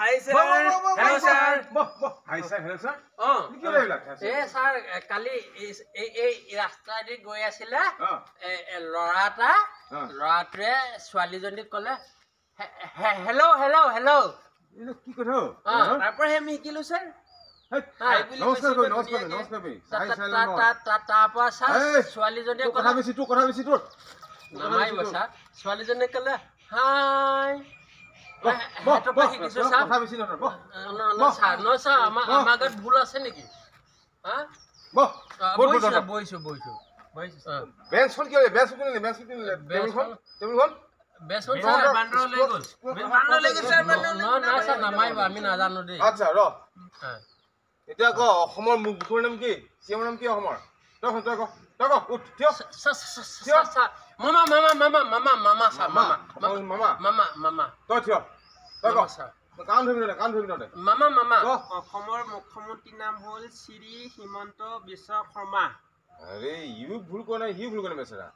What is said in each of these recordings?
Hi sir. Hello sir. Hi sir, hello sir. কি লাগিলা sir কালি এই ৰাস্তাদি গৈ আছিলে ল'ৰাটোৱে ছোৱালীজনীক ক'লে হেল্ল' হেল্ল' হেল্ল' কি কথা তাৰ পৰা আমি শিকিলো স্যাৰ নমস্কাৰ তাৰ পৰা স্যাৰ ছোৱালীজনীয়ে কথা বেছি তোৰ নামাৰিব স্যাৰ ছোৱালীজনীয়ে ক'লে হাই ভুল আছে নেকি আমি নাজানো দেই এতিয়া ক অসমৰ মুখ্যমন্ত্ৰীৰ নাম কি চিএমৰ নাম কি অসমৰ অসমৰ মুখ্যমন্ত্ৰীৰ নাম হ'ল শ্ৰী হিমন্ত বিশ্ব শৰ্মা আৰে ইউ ভুল কৰা নাই সিও ভুল কৰা বেচেৰা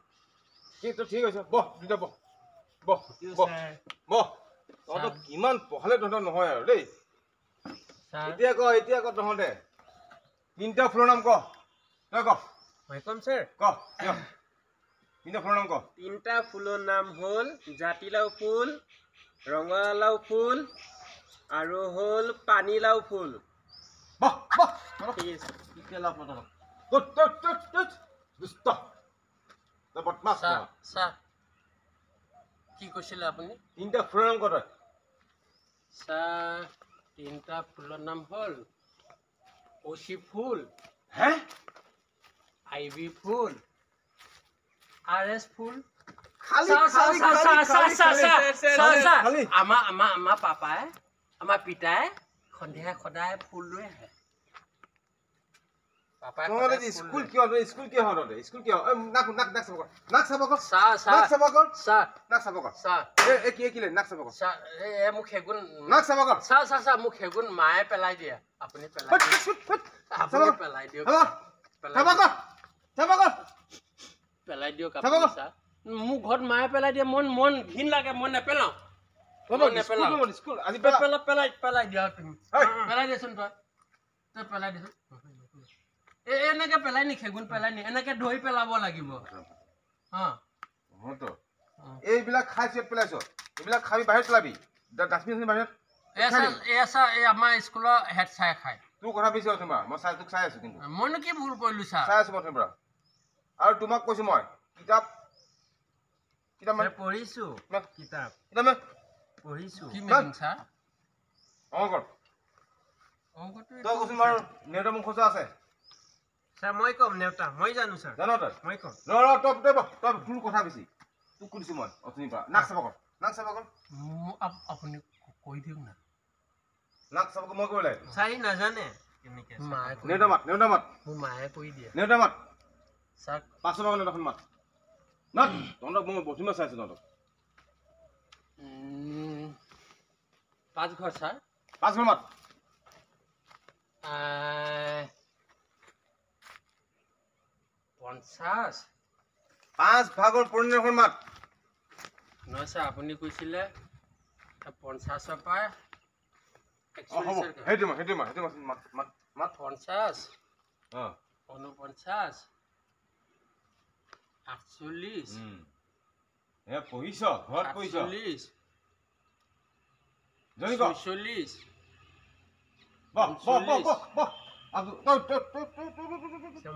ঠিক আছে বহ দুটা বহ তহঁতক কিমান পঢ়ালে তহঁতৰ নহয় আৰু দেই এতিয়া ক তহঁতে তিনিটা ফুলৰ নাম ক তই ক তিনিটা ফুলৰ নাম ক তিনিটা ফুলৰ নাম হ'ল জাতিলাও ফুল ৰঙালাও ফুল আৰু হ'ল পানীলাও ফুল কি কৈছিলে আপুনি তিনিটা ফুলৰ নাম ক তই তিনিটা ফুলৰ নাম হ'ল অচি ফুল আইভি ফুল RS ফুল আমাৰ পাপাই আমাৰ পিতাই সন্ধিয়া সদায় ফুল লৈ আহে স্কুল কিয় মোক সেগুন মায়ে পেলাই দিয়ে আপুনি পেলাই দিয়ক মোক ঘৰত মায়ে পেলাই দিয়ে মন ঘিন লাগে মই নেপেলাও পেলাই দিয়া তুমি পেলাই দেচোন তই পেলাই দেচোন এনেকে পেলাই নি সেগুন পেলাই নি এনেকে ধৰি পেলাব লাগিব এইবিলাক খাই পেলাইছ এইবিলাক খাবি বাহিৰত পেলাবি ডাষ্টবিন বাহিৰত আমাৰ স্কুলৰ হেড চাই খাই তোৰ কথা বেছি মই তোক চাই আছো কিন্তু মইনো কি ভুল কৰিলো ছাৰ চাই আছো মই পৰা আৰু তোমাক কৈছো মই কিতাপ পঢ়িছো কি ছাৰ তই কচোন বাৰু নেউতা মোক খোজা আছে ছাৰ মই কম নেউতা মই জানো ছাৰ জানো তই মই কম তই তোৰ কথা বেছি তোক সুধিছো মই অথনিৰ পৰা নাক চাব কৰ আপুনি কৈ দিয়ক না নাক চাব মই কৈ লাগে চাই নাজানে কেনেকে নেউতা মাত মোৰ মায়ে কৈ দিয়ে নেউতা মাত ছাৰ 500 টকা নেউতাখন মাত নাত তহঁতক মই বসিমা চাইছো তহঁতক 5 ঘৰ ছাৰ 5 ঘৰ মাত 50 5 ভাগৰ পূৰ্ণখন মাত নহয় ছাৰ আপুনি কৈছিলে 50ৰ পৰা সেইটো মাত 50 49 48 পঢ়িছ ঘৰত পঢ়িছ 46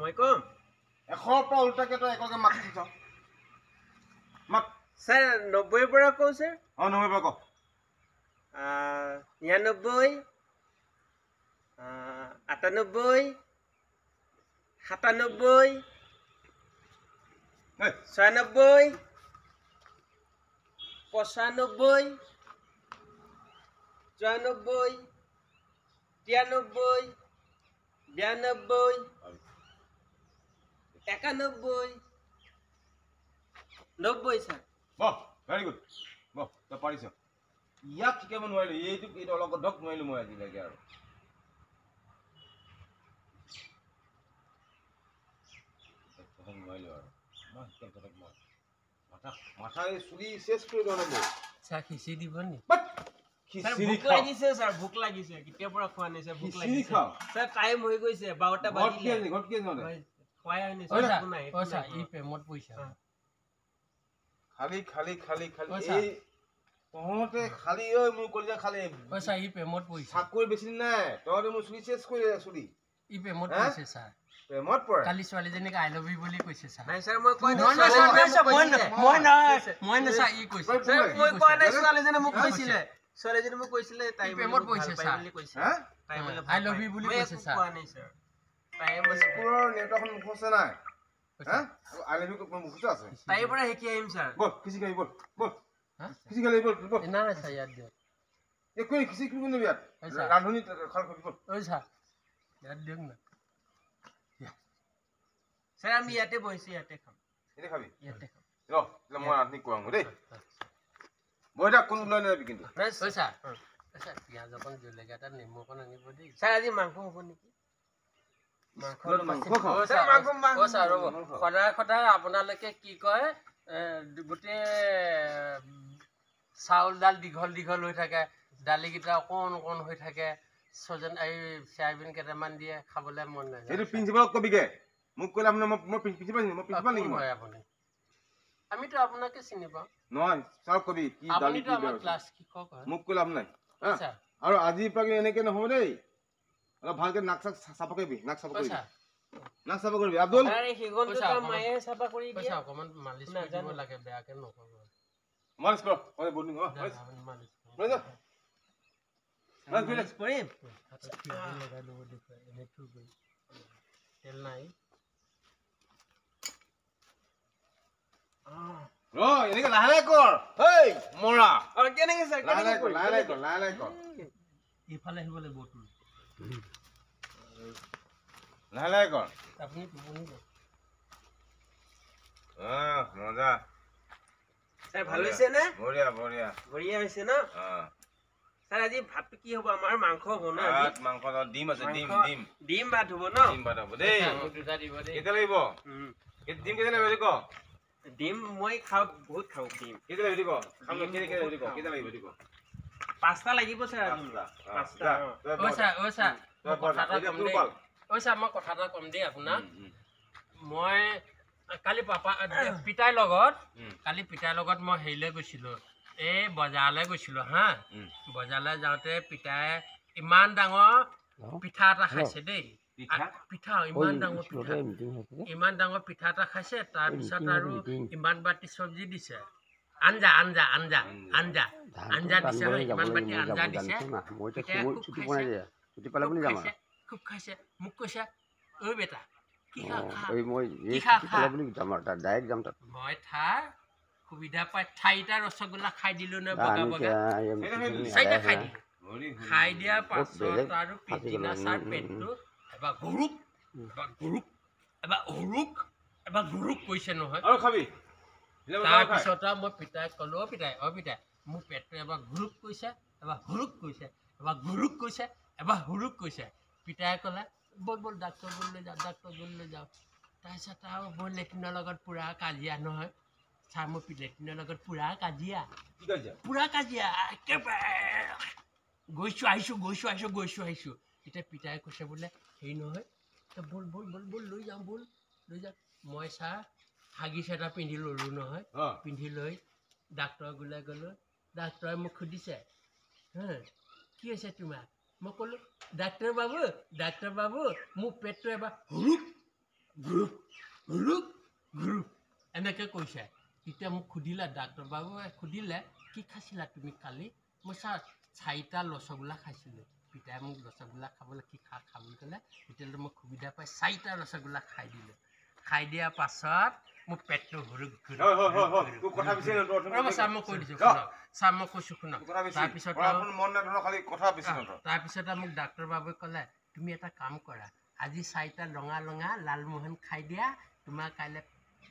মই কম 100ৰ পৰা উল্টাকে তই একলকে মাত দিছ মাত ছাৰ 90ৰ পৰা কওঁ ছাৰ 90ৰ পৰা ক 99 98 97 96 95 94 93 92 91 90 ছাৰ ভেৰি গুড তই পাৰিছ ইয়াক শিকাব নোৱাৰিলো এইটো অলপ ধক নোৱাৰিলো মই আজিলৈকে আৰু নোৱাৰিলো আৰু মাথা চুলি চেচ কৰি দিওঁ চাহ খিচি দিব নি খিচিৰি ভোক লাগিছে স্যাৰ ভোক লাগিছে কেতিয়া পৰা খোৱা নাই স্যাৰ ভোক খিচিৰি লাগিছে খাও স্যাৰ টাইম হৈ গৈছে 12টা বাজিলে ঘৰত কি আছে মানে খোৱাই নাই পইচা স্যাৰ একো নাই পইচা ই প্ৰেমত পইচা খালি পইচা। এই তহঁতে খালি ঐ মোৰ কলিজা খালি পইচা ই প্ৰেমত পইচা চাকৰি বেছি নাই তহঁতে মোৰ চুলি চেচ কৰি চুলি ই প্ৰেমত হা? পইছে ছাৰ প্ৰেমত পৰে কালি ছোৱালীজনীক আই লভ ইউ বুলি কৈছে ছাৰ নাই স্যাৰ মই কোৱা নাই নহয়, স্যাৰ, নহয়, স্যাৰ, মই কৈছিলে। মই নহয় ই কৈছে স্যাৰ, মই কোৱা নাই ছোৱালীজনী মোক কৈছে। কৈছিলে ছোৱালীজনী মোক কৈছিলে তাই প্ৰেমত মোক পৰিছে, ভাল পায় ছাৰ। বুলি কৈছে হা? তাই বোলে I love you বুলি মই কৈছে, একো ছাৰ। কোৱা নাই স্যাৰ তাই মানে স্কুলৰ নেটৱৰ্কখন মুখস্থ নাই হা আই লাভ ইউ মুখস্থ আছে তাইৰ পৰা শিকি আহিম স্যাৰ বল খিচিৰি খাই বল হা? খিচিৰি খাই বল নাই নাই ছাৰ ইয়াত দিয়ক একো খিচিৰি কৰিব নিবি ইয়াত পইচা। ৰান্ধনি খাল খাবি বল ঐ ছাৰ ইয়াত দিয়ক না স্যাৰ আমি ইয়াতে বহিছো ইয়াতে খাম এতিয়া খাবি ইয়াতে খাম ৰ এতিয়া মই ৰান্ধনি কোৱাওঁ দেই বহি থাক কোন ওলাই নাযাবি কিন্তু ঐ ছাৰ পিঁয়াজ অকণ জলকীয়া এটা নেমু অকণ আনিব দেই স্যাৰ আজি মাংস হ'ব নেকি স্কুলত মাংস খাওঁ ঐ ছাৰ, মাংস। ছাৰ ৰ'ব সদায় সদায় আপোনালোকে কি কয় গোটেই চাউলডাল দীঘল দীঘল হৈ থাকে দালিকেইটা অকণ অকণ হৈ থাকে এই চয়াবিন কেইটামান দিয়ে খাবলৈ মন নাযায় এইটো প্ৰিন্সিপালক কবিগে মোক ক'লে আপোনাৰ মই প্ৰিন্সিপাল নেকি মই হয় আপুনি আমিতো আপোনাকে চিনি পাওঁ নহয় ছাৰক কবি কি দালি আপুনিতো কি আমাৰ বেয়া ক্লাছ শিক্ষক হয় মোক ক'লে আপোনাৰ হা ছাৰ আৰু আজিৰ পৰা কিন্তু এনেকে নহ'ব দেই অলপ ভালকে নাক চাক চাফা কৰিবি নাক চাফা কৰিবি ছাৰ নাক চাফা কৰিবি আব্দুল স্যাৰ এই সিগনটো পইচা তাৰ অকমান- মায়ে চাফা কৰি দিয়ে পইচা অকণমান মালিচ কৰি দিব লাগে বেয়াকে নক'ব মালিচ কৰ ঐ বন্ধু মালিচ লৈ যা মালিচ কৰিম লগাই ল'ব দেখুৱাই এনেই থৈ গ'ল তেল নাই ৰ এনেকে লাহে লাহে কৰ হেই মৰা আৰু কেনেকে স্যাৰ লাহে লাহে কেনেকে কৰ লাহে লাহে কৰ লাহে লাহে কৰ এইফালে আহিব লাগিব তোৰ লাহে লাহে কৰ আপুনি টোপনি গ'ল মজা স্যাৰ ভাল হৈছে নে বঢ়িয়া বঢ়িয়া বঢ়িয়া হৈছে ন স্যাৰ আজি ভাতটো কি হ'ব আমাৰ মাংস হ'ব ন আজি ভাত মাংস ডিম আছে ডিম মাংস- ডিম ডিম ভাত হ'ব ন ডিম ভাত হ'ব দেই মোক দুটা দিব দেই কেতিয়া লাগিব উম। ডিম কেতিয়া লাগিব ক ডিম মই খাওঁ বহুত খাওঁ ডিম কেতিয়া লাগিব খাম কেতিয়া লাগিব কেতিয়া লাগিব দিব 5টা লাগিব স্যাৰ আজি পাঁচটা ঐ ছাৰ তই মই কথা এটা এতিয়া ক'ম তোৰ দেই পাল। ঐ ছাৰ মই কথা এটা ক'ম দেই আপোনাক মই কালি পিতাইৰ লগত মই হেৰিলৈ গৈছিলোঁ এই বজাৰলৈ গৈছিলোঁ হা বজাৰলৈ যাওঁতে পিতাই ইমান ডাঙৰ পিঠা এটা খাইছে দেই পিঠা ইমান ডাঙৰ পিঠা এটা খাইছে তাৰপিছত আৰু ইমান বাতি চব্জি দিছে আঞ্জা আঞ্জা আঞ্জা আঞ্জা আঞ্জা দিছে ইমান বাতি আঞ্জা দিছে পিতাই খুব খাইছে মোক কৈছে ঐ বেটা কি মই সুবিধা পাই 4টা ৰসগোল্লা খাই দিলো নে বগা বগা 4টা খাই দিলো খাই দিয়াৰ পাছত আৰু পিছদিনা ছাৰ পেটটো এবাৰ ঘৰুক এবাৰ ঘৰুক কৈছে নহয় আৰু খাবি তাৰপিছত আৰু মই পিতাইক ক'লো পিতাই মোৰ পেটটো এবাৰ ঘৰুক কৈছে এবাৰ হুৰুক কৈছে এবাৰ ঘৰুক কৈছে এবাৰ হুৰুক কৈছে পিতাই ক'লে বল ডাক্তৰ গ'লৈ যাওঁ তাৰপিছত আৰু মই লেট্ৰিনৰ লগত পুৰা কাজিয়া নহয় ছাৰ মোৰ লেট্ৰিনৰ লগত পুৰা কাজিয়া একেবাৰে গৈছোঁ আহিছোঁ এতিয়া পিতাই কৈছে বোলে হেৰি নহয় বল লৈ যাওঁ মই ছাৰ হাগিছ এটা পিন্ধি ল'লোঁ নহয় পিন্ধি লৈ ডাক্তৰ গোলে গ'লোঁ ডাক্তৰে মোক সুধিছে হা কি হৈছে তোমাৰ মই ক'লোঁ ডাক্তৰ বাবু মোৰ পেটটো এবাৰ হুৰুক এনেকৈ কৈছে তেতিয়া মোক সুধিলে ডাক্তৰ বাবুৱে সুধিলে কি খাইছিলা তুমি কালি মই ছাৰ 4টা ৰসগোল্লা খাইছিলোঁ পিতাই মোক ৰসগোল্লা খাবলৈ কি খাবলৈ ক'লে তেতিয়ালৈ মই সুবিধা পাই 4টা ৰসগোল্লা খাই দিলোঁ খাই দিয়াৰ পাছত মোৰ পেটটো হুৰুক ছাৰ মই কৈ দিছোঁ ছাৰ মই কৈছোঁ শুনক তাৰপিছত মোক ডাক্তৰ বাবুৱে ক'লে তুমি এটা কাম কৰা আজি 4টা ৰঙা লালমোহন খাই দিয়া তোমাৰ কাইলৈ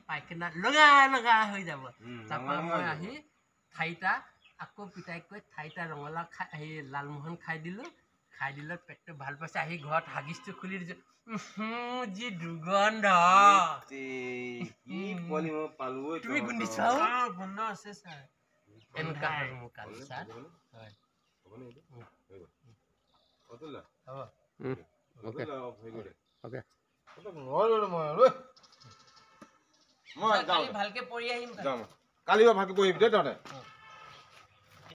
পাইখানা ৰঙা হৈ যাব তাৰপৰা মই আহি 4টা আকৌ পিতাইক কৈ 4টা ৰঙালাও খাই লালমোহন খাই দিলোঁ পেটটো ভাল পাইছে আহি ঘৰত হাগিছটো খুলি দিছোঁ যি দুৰ্গন্ধ তুমি গোন্ধি চাওঁ গোন্ধ আছে ছাৰ এনেকুৱা হ'ল মোৰ কালি ছাৰ হয় হ'বনে এইটো হৈ গ'ল অতুল দা হ'ব অতুল দা হৈ গ'ল অ'কে নোৱাৰিলোঁ মই আৰু মই যাওঁ ভালকে পঢ়ি আহিম যাওঁ কালি ভালকৈ পঢ়িবি দেই তহঁতে